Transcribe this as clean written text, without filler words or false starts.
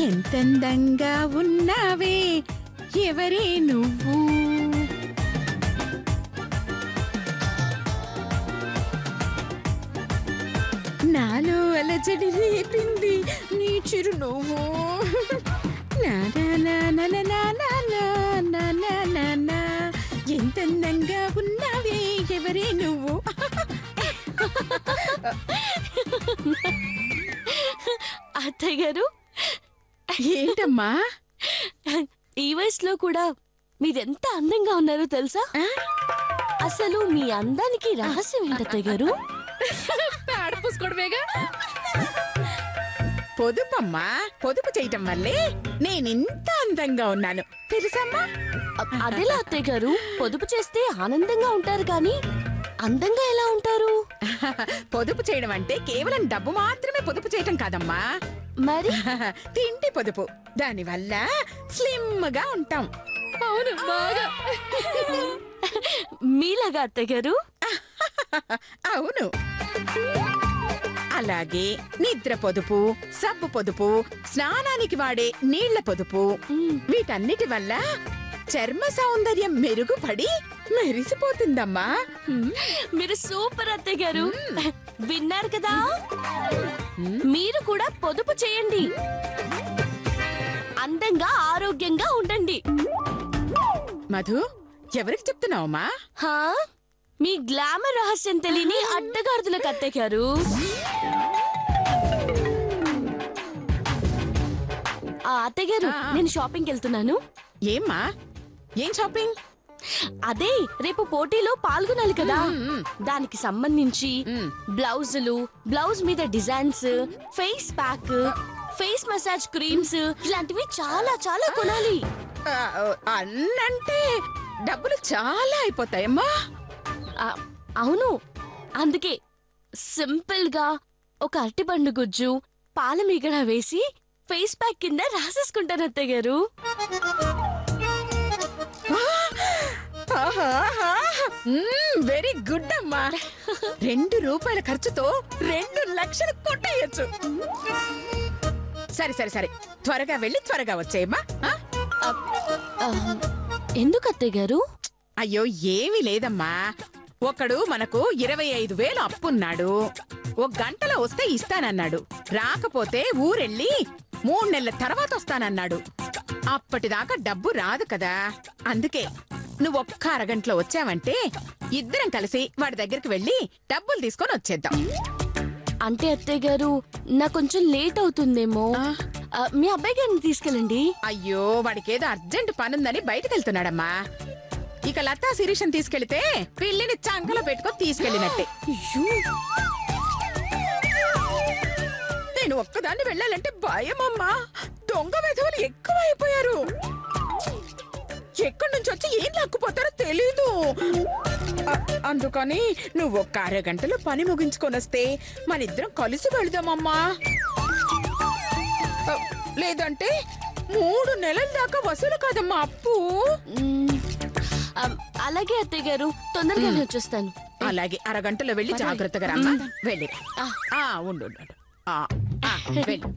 ఎంతందంగా ఉన్నావే ఎవరే నువ్వు నాలో అలజడి రేపింది నీ చిరునవ్వు ఎంతందంగా ఉన్నావే ఎవరే నువ్వు అత్తయ్య గారు ఏంటమ్మా ఈ వయసులో కూడా మీరెంత అందంగా ఉన్నారో తెలుసా? అసలు మీ అందానికి రహస్యం ఏంటి అత్తయ్య గారు? ఆడపూసుకోవడమేగా. పొదుపమ్మా, పొదుపు చేయటం వల్లే నేనింత అందంగా ఉన్నాను తెలుసమ్మా. అదేలా అత్తయ్య గారు? పొదుపు చేస్తే ఆనందంగా ఉంటారు కానీ అందంగా ఎలా ఉంటారు? పొదుపు చేయడం అంటే కేవలం డబ్బు మాత్రమే పొదుపు చేయటం కాదమ్మా, మరి తిండి పొదుపు. దానివల్ల స్లిమ్ గా ఉంటాం. అవును, బాగా మీలాగా అత్తయ్య గారు. అవును, అలాగే నిద్ర పొదుపు, సబ్బు పొదుపు, స్నానానికి వాడే నీళ్ల పొదుపు, వీటన్నిటి వల్ల చర్మ సౌందర్యం మెరుగుపడి మెరిసిపోతుందమ్మా. మీరు సూపర్ అత్తయ్య గారు. విన్నారు కదా, మీరు కూడా పొదుపు చేయండి, అందంగా ఆరోగ్యంగా ఉండండి. మధు, ఎవరికి చెప్తున్నావమ్మా? మీ గ్లామర్ రహస్యం తెలియని అడ్డగాడుతులకు అత్తయ్య గారు. అత్తయ్య గారు, నేను షాపింగ్కి వెళ్తున్నాను. ఏమ్మా, ఏం షాపింగ్? అదే రేపు పోటీలో పాల్గొనాలి కదా, దానికి సంబంధించి బ్లౌజులు, బ్లౌజ్ మీద designs, face pack, face massage creams ఇలాంటివి చాలా చాలా కొనాలి. అన్నంటే డబ్బులు చాలా అయిపోతాయమ్మా. అవును, అందుకే సింపుల్ గా ఒక అరటిపండు గుజ్జు, పాల మీగడ వేసి ఫేస్ ప్యాక్ కింద రాసేసుకుంటాను అత్తయ్య గారు. వెరీ గుడ్ అమ్మా. 2 రూపాయల ఖర్చుతో 2 లక్షలు కొట్టేయచ్చు. సరే సరే సరే, త్వరగా వెళ్ళి త్వరగా వచ్చేయమ్మా. ఎందుకు అత్తయ్య గారు? అయ్యో, ఏమీ లేదమ్మా. ఒకడు మనకు 25,000 అప్పున్నాడు. 1 గంటలో వస్తే ఇస్తానన్నాడు. రాకపోతే ఊరెళ్ళి 3 నెలల తర్వాత వస్తానన్నాడు. అప్పటిదాకా డబ్బు రాదు కదా. అందుకే నువ్వు ఒక్క అరగంటలో వచ్చావంటే ఇద్దరం కలిసి వాడి దగ్గరికి వెళ్ళి డబ్బులు తీసుకొని వచ్చేద్దాం. అంటే అత్తయ్య గారు, నాకు కొంచెం లేట్ అవుతుందేమో. మీ అబ్బాయి గారిని తీసుకెళ్ళండి. అయ్యో, వాడికేదో అర్జెంట్ పనుందని బయటకు వెళ్తున్నాడమ్మా. ఇక లతా శిరీషం తీసుకెళ్తే పిల్లిని చంకలో పెట్టుకొని తీసుకెళ్ళినట్టే. నేను ఒక్కదాన్ని వెళ్ళాలంటే భయమమ్మా. దొంగ వెధవలు ఎక్కువైపోయారు. ఎక్కడి నుంచి వచ్చి ఏం లాక్కుపోతారో తెలీదు. అందుకని నువ్వు ఒక్క అరగంటలో పని ముగించుకొని వస్తే మనిద్దరం కలిసి వెళదామమ్మా. లేదంటే 3 నెలల దాకా వసూలు కాదమ్మా అప్పు. అలాగే అత్తయ్య గారు, తొందరగానే వచ్చేస్తాను. అలాగే, అరగంటలో వెళ్ళి జాగ్రత్తగా రమ్మా. వెళ్ళి ఉండు. వెళ్ళు.